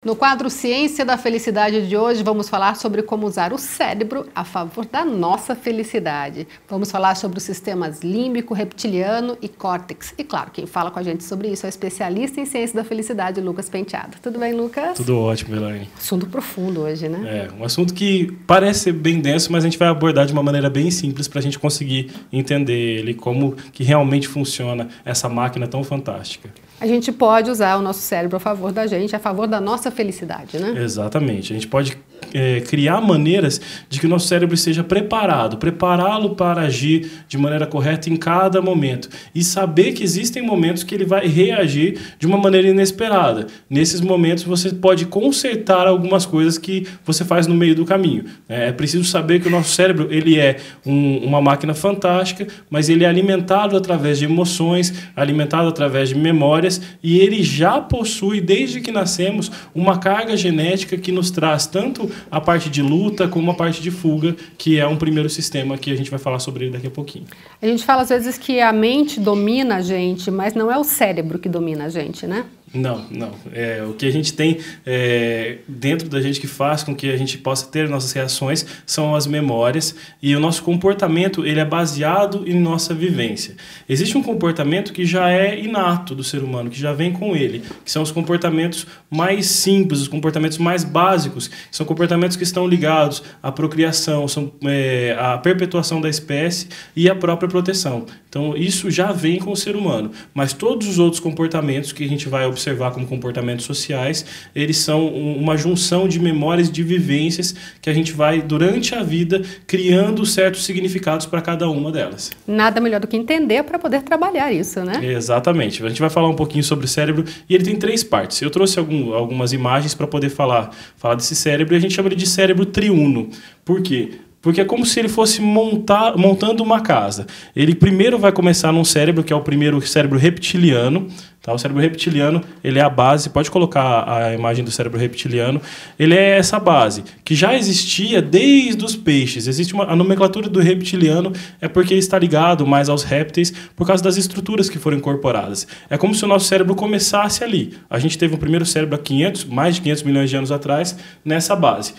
No quadro Ciência da Felicidade de hoje, vamos falar sobre como usar o cérebro a favor da nossa felicidade. Vamos falar sobre os sistemas límbico, reptiliano e córtex. E claro, quem fala com a gente sobre isso é o especialista em Ciência da Felicidade, Lucas Penteado. Tudo bem, Lucas? Tudo ótimo, Elaine. Assunto profundo hoje, né? Um assunto que parece ser bem denso, mas a gente vai abordar de uma maneira bem simples para a gente conseguir entender ele, como que realmente funciona essa máquina tão fantástica. A gente pode usar o nosso cérebro a favor da gente, a favor da nossa felicidade, né? Exatamente. A gente pode criar maneiras de que o nosso cérebro esteja prepará-lo para agir de maneira correta em cada momento. E saber que existem momentos que ele vai reagir de uma maneira inesperada. Nesses momentos você pode consertar algumas coisas que você faz no meio do caminho. É preciso saber que o nosso cérebro ele é uma máquina fantástica, mas ele é alimentado através de emoções, alimentado através de memórias, e ele já possui, desde que nascemos, uma carga genética que nos traz tanto a parte de luta como a parte de fuga, que é um primeiro sistema que a gente vai falar sobre ele daqui a pouquinho. A gente fala às vezes que a mente domina a gente, mas não é o cérebro que domina a gente, né? Não. O que a gente tem dentro da gente que faz com que a gente possa ter nossas reações são as memórias, e o nosso comportamento ele é baseado em nossa vivência. Existe um comportamento que já é inato do ser humano, que já vem com ele, que são os comportamentos mais simples, os comportamentos mais básicos, que são comportamentos que estão ligados à procriação, à perpetuação da espécie e à própria proteção. Então isso já vem com o ser humano, mas todos os outros comportamentos que a gente vai observar como comportamentos sociais, eles são uma junção de memórias, de vivências que a gente vai, durante a vida, criando certos significados para cada uma delas. Nada melhor do que entender para poder trabalhar isso, né? Exatamente. A gente vai falar um pouquinho sobre o cérebro e ele tem 3 partes. Eu trouxe algumas imagens para poder falar desse cérebro, e a gente chama ele de cérebro triuno. Por quê? Porque é como se ele fosse montando uma casa. Ele primeiro vai começar num cérebro, que é o primeiro cérebro reptiliano. Tá? O cérebro reptiliano ele é a base, pode colocar a imagem do cérebro reptiliano. Ele é essa base, que já existia desde os peixes. Existe a nomenclatura do reptiliano, é porque ele está ligado mais aos répteis, por causa das estruturas que foram incorporadas. É como se o nosso cérebro começasse ali. A gente teve o primeiro cérebro há mais de 500 milhões de anos atrás, nessa base.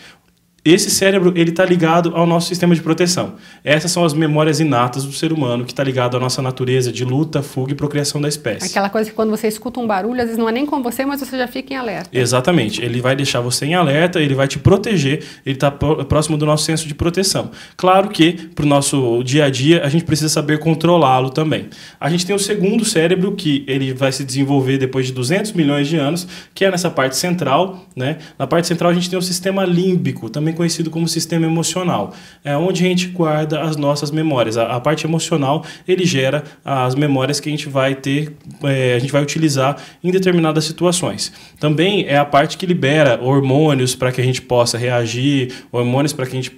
Esse cérebro ele está ligado ao nosso sistema de proteção. Essas são as memórias inatas do ser humano, que está ligado à nossa natureza de luta, fuga e procriação da espécie. Aquela coisa que quando você escuta um barulho, às vezes não é nem com você, mas você já fica em alerta. Exatamente. Ele vai deixar você em alerta, ele vai te proteger, ele está próximo do nosso senso de proteção. Claro que, para o nosso dia a dia, a gente precisa saber controlá-lo também. A gente tem o segundo cérebro, que ele vai se desenvolver depois de 200 milhões de anos, que é nessa parte central, né? Na parte central a gente tem o sistema límbico, também conhecido como sistema emocional. É onde a gente guarda as nossas memórias. A parte emocional, ele gera as memórias que a gente vai ter, a gente vai utilizar em determinadas situações. Também é a parte que libera hormônios para que a gente possa reagir, hormônios para que a gente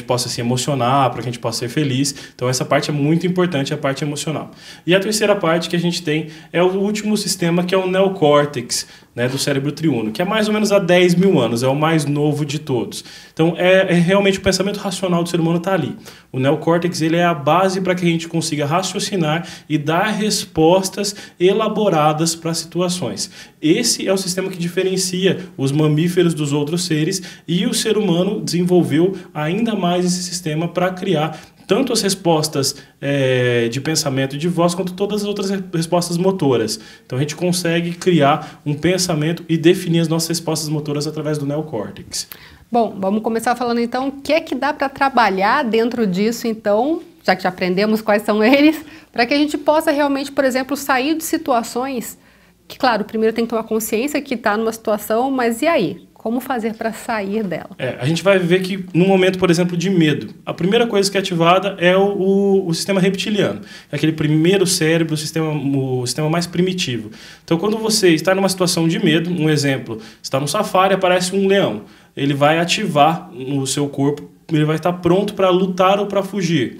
possa se emocionar, para que a gente possa ser feliz. Então essa parte é muito importante, a parte emocional. E a terceira parte que a gente tem é o último sistema, que é o neocórtex, né, do cérebro triuno, que é mais ou menos há 10 mil anos, é o mais novo de todos. Então, realmente o pensamento racional do ser humano está ali. O neocórtex ele é a base para que a gente consiga raciocinar e dar respostas elaboradas para situações. Esse é o sistema que diferencia os mamíferos dos outros seres, e o ser humano desenvolveu ainda mais esse sistema para criar tanto as respostas de pensamento e de voz, quanto todas as outras respostas motoras. Então a gente consegue criar um pensamento e definir as nossas respostas motoras através do neocórtex. Bom, vamos começar falando então o que é que dá para trabalhar dentro disso, então, já que já aprendemos quais são eles, para que a gente possa realmente, por exemplo, sair de situações que, claro, primeiro tem que tomar consciência que está numa situação, mas e aí? Como fazer para sair dela? A gente vai ver que no momento, por exemplo, de medo, a primeira coisa que é ativada é o sistema reptiliano. É aquele primeiro cérebro, o sistema mais primitivo. Então, quando você está numa situação de medo, um exemplo, está no safari, aparece um leão. Ele vai ativar no seu corpo, ele vai estar pronto para lutar ou para fugir.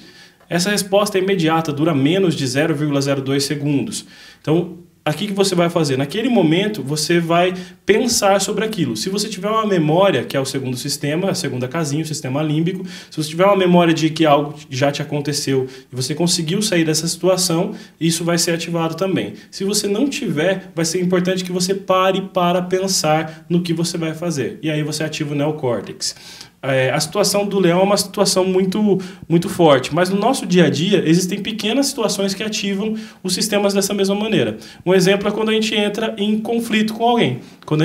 Essa resposta é imediata, dura menos de 0,02 segundos. Então, aqui que você vai fazer? Naquele momento, você vai pensar sobre aquilo. Se você tiver uma memória, que é o segundo sistema, a segunda casinha, o sistema límbico, se você tiver uma memória de que algo já te aconteceu e você conseguiu sair dessa situação, isso vai ser ativado também. Se você não tiver, vai ser importante que você pare para pensar no que você vai fazer. E aí você ativa o neocórtex. A situação do leão é uma situação muito forte, mas no nosso dia a dia existem pequenas situações que ativam os sistemas dessa mesma maneira. Um exemplo é quando a gente entra em conflito com alguém, quando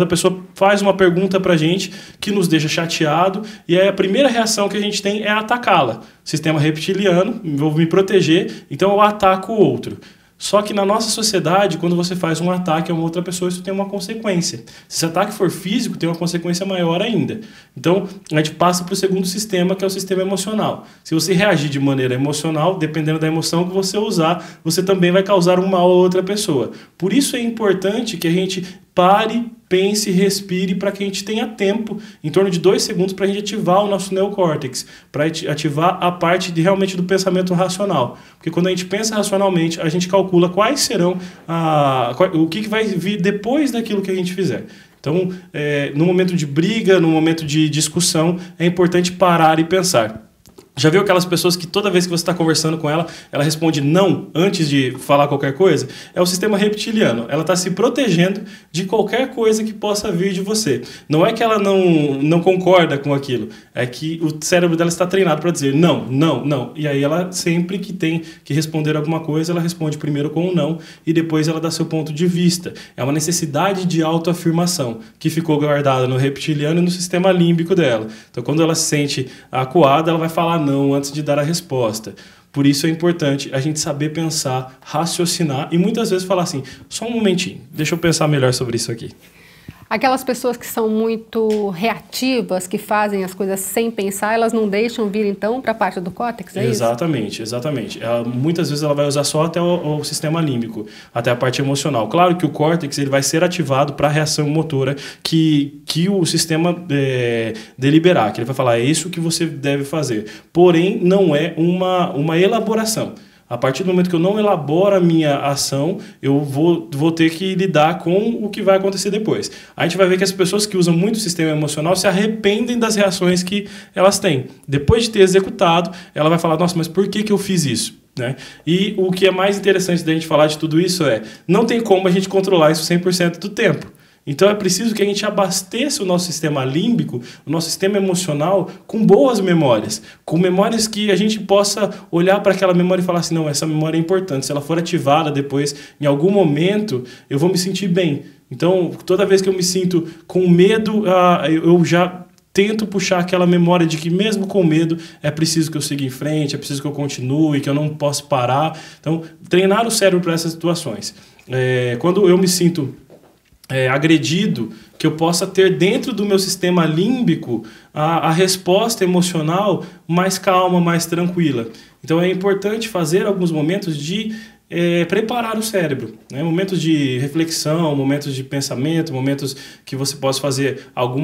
a pessoa faz uma pergunta para a gente que nos deixa chateado, e aí a primeira reação que a gente tem é atacá-la. Sistema reptiliano, vou me proteger, então eu ataco o outro. Só que na nossa sociedade, quando você faz um ataque a uma outra pessoa, isso tem uma consequência. Se esse ataque for físico, tem uma consequência maior ainda. Então, a gente passa para o segundo sistema, que é o sistema emocional. Se você reagir de maneira emocional, dependendo da emoção que você usar, você também vai causar um mal a outra pessoa. Por isso é importante que a gente pare, pense, respire, para que a gente tenha tempo, em torno de 2 segundos, para a gente ativar o nosso neocórtex, para ativar a parte realmente do pensamento racional. Porque quando a gente pensa racionalmente, a gente calcula quais serão, o que vai vir depois daquilo que a gente fizer. Então, no momento de briga, no momento de discussão, é importante parar e pensar. Já viu aquelas pessoas que toda vez que você está conversando com ela, ela responde não antes de falar qualquer coisa? É o sistema reptiliano. Ela está se protegendo de qualquer coisa que possa vir de você. Não é que ela não concorda com aquilo, é que o cérebro dela está treinado para dizer não, não, não. E aí ela, sempre que tem que responder alguma coisa, ela responde primeiro com um não e depois ela dá seu ponto de vista. É uma necessidade de autoafirmação que ficou guardada no reptiliano e no sistema límbico dela. Então, quando ela se sente acuada, ela vai falar não antes de dar a resposta. Por isso é importante a gente saber pensar, raciocinar e muitas vezes falar assim, só um momentinho, deixa eu pensar melhor sobre isso aqui. Aquelas pessoas que são muito reativas, que fazem as coisas sem pensar, elas não deixam vir então para a parte do córtex, é exatamente, isso? Exatamente. Muitas vezes ela vai usar só até o sistema límbico, até a parte emocional. Claro que o córtex ele vai ser ativado para a reação motora que o sistema deliberar, que ele vai falar, é isso que você deve fazer. Porém, não é uma elaboração. A partir do momento que eu não elaboro a minha ação, eu vou ter que lidar com o que vai acontecer depois. A gente vai ver que as pessoas que usam muito o sistema emocional se arrependem das reações que elas têm. Depois de ter executado, ela vai falar, nossa, mas por que eu fiz isso? Né? E o que é mais interessante da gente falar de tudo isso não tem como a gente controlar isso 100% do tempo. Então é preciso que a gente abasteça o nosso sistema límbico, o nosso sistema emocional, com boas memórias. Com memórias que a gente possa olhar para aquela memória e falar assim, não, essa memória é importante. Se ela for ativada depois, em algum momento, eu vou me sentir bem. Então, toda vez que eu me sinto com medo, eu já tento puxar aquela memória de que mesmo com medo é preciso que eu siga em frente, é preciso que eu continue, que eu não posso parar. Então, treinar o cérebro para essas situações. Quando eu me sinto agredido, que eu possa ter dentro do meu sistema límbico a resposta emocional mais calma, mais tranquila. Então é importante fazer alguns momentos de preparar o cérebro, né? Momentos de reflexão, momentos de pensamento, momentos que você possa fazer algum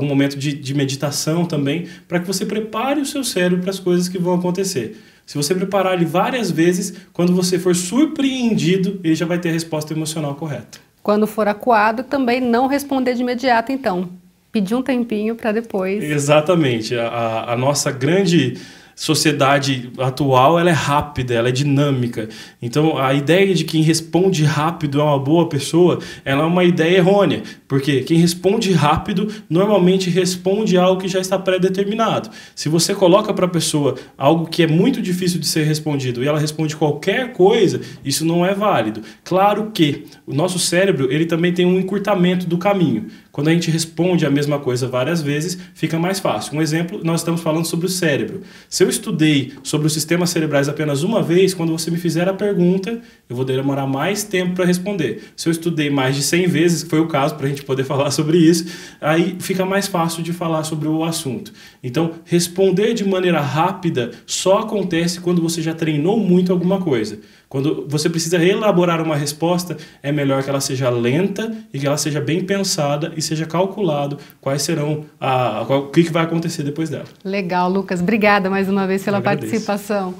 momento de meditação também, para que você prepare o seu cérebro para as coisas que vão acontecer. Se você preparar ele várias vezes, quando você for surpreendido, ele já vai ter a resposta emocional correta. Quando for acuado, também não responder de imediato, então. Pedir um tempinho para depois. Exatamente. A nossa grande sociedade atual, ela é rápida, ela é dinâmica. Então, a ideia de quem responde rápido é uma boa pessoa, ela é uma ideia errônea. Porque quem responde rápido, normalmente responde algo que já está pré-determinado. Se você coloca para a pessoa algo que é muito difícil de ser respondido e ela responde qualquer coisa, isso não é válido. Claro que o nosso cérebro, ele também tem um encurtamento do caminho. Quando a gente responde a mesma coisa várias vezes, fica mais fácil. Um exemplo, nós estamos falando sobre o cérebro. Se eu estudei sobre os sistemas cerebrais apenas uma vez, quando você me fizer a pergunta, eu vou demorar mais tempo para responder. Se eu estudei mais de 100 vezes, que foi o caso para a gente poder falar sobre isso, aí fica mais fácil de falar sobre o assunto. Então, responder de maneira rápida só acontece quando você já treinou muito alguma coisa. Quando você precisa elaborar uma resposta, é melhor que ela seja lenta e que ela seja bem pensada e seja calculado quais serão o que vai acontecer depois dela. Legal, Lucas. Obrigada mais uma vez pela participação.